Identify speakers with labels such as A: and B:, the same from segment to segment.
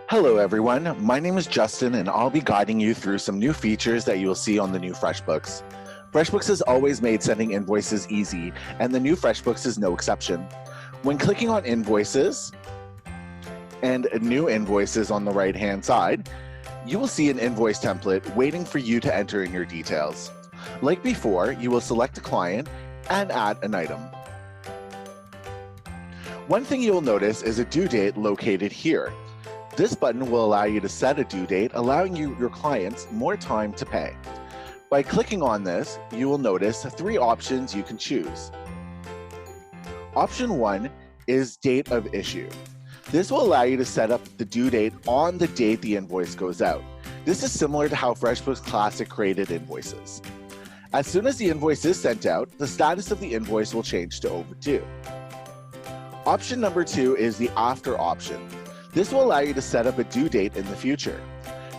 A: Hello everyone, my name is Justin and I'll be guiding you through some new features that you will see on the new Freshbooks. Freshbooks has always made sending invoices easy, and the new Freshbooks is no exception. When clicking on Invoices and New Invoices on the right-hand side, you will see an invoice template waiting for you to enter in your details. Like before, you will select a client and add an item. One thing you will notice is a due date located here. This button will allow you to set a due date, allowing your clients more time to pay. By clicking on this, you will notice 3 options you can choose. Option 1 is date of issue. This will allow you to set up the due date on the date the invoice goes out. This is similar to how FreshBooks Classic created invoices. As soon as the invoice is sent out, the status of the invoice will change to overdue. Option number 2 is the after option. This will allow you to set up a due date in the future.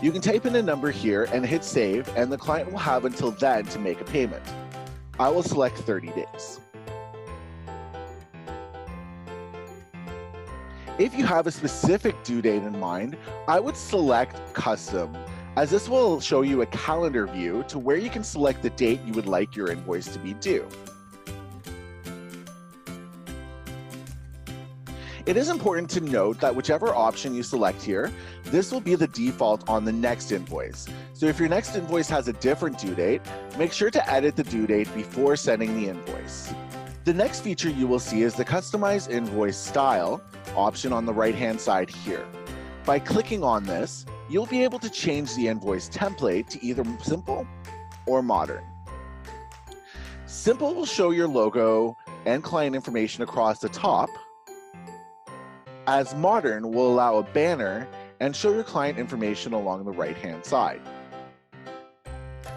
A: You can type in a number here and hit save, and the client will have until then to make a payment. I will select 30 days. If you have a specific due date in mind, I would select Custom, as this will show you a calendar view to where you can select the date you would like your invoice to be due. It is important to note that whichever option you select here, this will be the default on the next invoice. So if your next invoice has a different due date, make sure to edit the due date before sending the invoice. The next feature you will see is the Customize Invoice Style option on the right-hand side here. By clicking on this, you'll be able to change the invoice template to either Simple or Modern. Simple will show your logo and client information across the top, as Modern will allow a banner and show your client information along the right-hand side.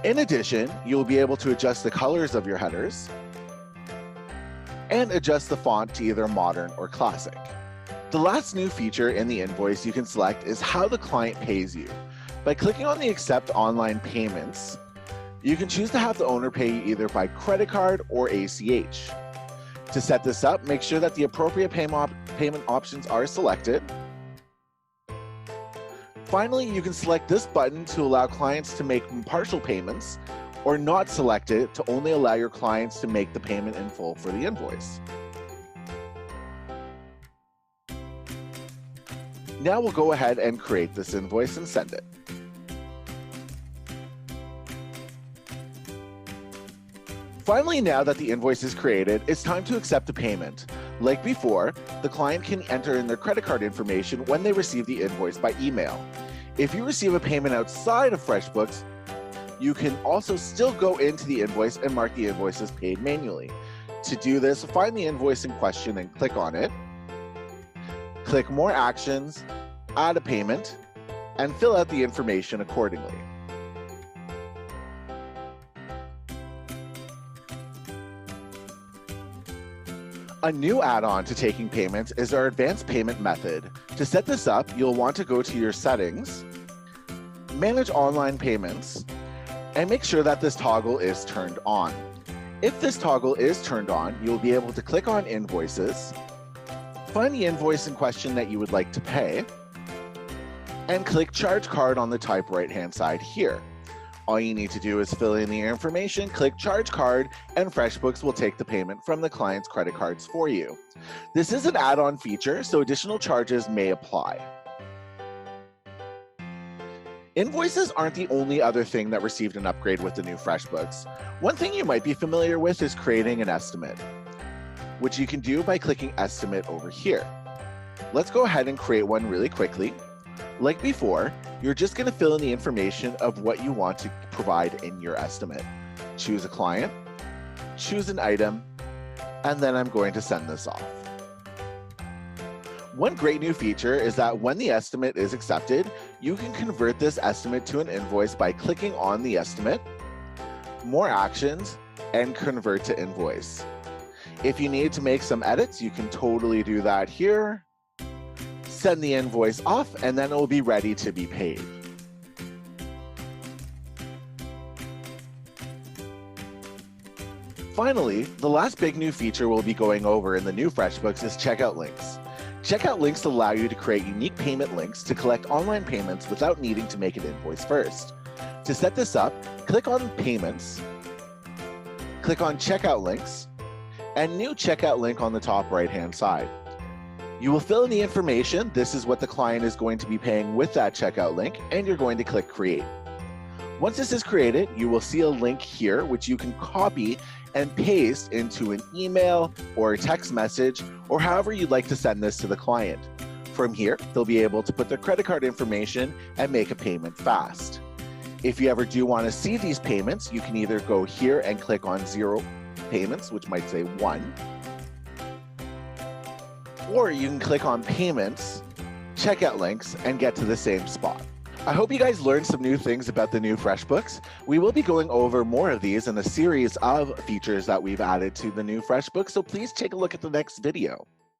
A: In addition, you'll be able to adjust the colors of your headers and adjust the font to either Modern or Classic. The last new feature in the invoice you can select is how the client pays you. By clicking on the Accept Online Payments, you can choose to have the owner pay you either by credit card or ACH. To set this up, make sure that the appropriate payment options are selected. Finally, you can select this button to allow clients to make partial payments, or not select it to only allow your clients to make the payment in full for the invoice. Now we'll go ahead and create this invoice and send it. Finally, now that the invoice is created, it's time to accept the payment. Like before, the client can enter in their credit card information when they receive the invoice by email. If you receive a payment outside of FreshBooks, you can also still go into the invoice and mark the invoice as paid manually. To do this, find the invoice in question and click on it. Click More Actions, add a payment, and fill out the information accordingly. A new add-on to taking payments is our advanced payment method. To set this up, you'll want to go to your settings, manage online payments, and make sure that this toggle is turned on. If this toggle is turned on, you'll be able to click on Invoices, find the invoice in question that you would like to pay, and click Charge Card on the top right-hand side here. All you need to do is fill in the information, click Charge Card, and FreshBooks will take the payment from the client's credit cards for you. This is an add-on feature, so additional charges may apply. Invoices aren't the only other thing that received an upgrade with the new FreshBooks. One thing you might be familiar with is creating an estimate, which you can do by clicking Estimate over here. Let's go ahead and create one really quickly. Like before, you're just going to fill in the information of what you want to provide in your estimate. Choose a client, choose an item, and then I'm going to send this off. One great new feature is that when the estimate is accepted, you can convert this estimate to an invoice by clicking on the estimate, More Actions, and Convert to Invoice. If you need to make some edits, you can totally do that here. Send the invoice off, and then it will be ready to be paid. Finally, the last big new feature we'll be going over in the new FreshBooks is checkout links. Checkout links allow you to create unique payment links to collect online payments without needing to make an invoice first. To set this up, click on Payments, click on Checkout Links, and New Checkout Link on the top right-hand side. You will fill in the information. This is what the client is going to be paying with that checkout link, and you're going to click Create. Once this is created, you will see a link here, which you can copy and paste into an email or a text message, or however you'd like to send this to the client. From here, they'll be able to put their credit card information and make a payment fast. If you ever do want to see these payments, you can either go here and click on 0 payments, which might say 1, or you can click on Payments, Checkout Links, and get to the same spot. I hope you guys learned some new things about the new FreshBooks. We will be going over more of these in a series of features that we've added to the new FreshBooks, so please take a look at the next video.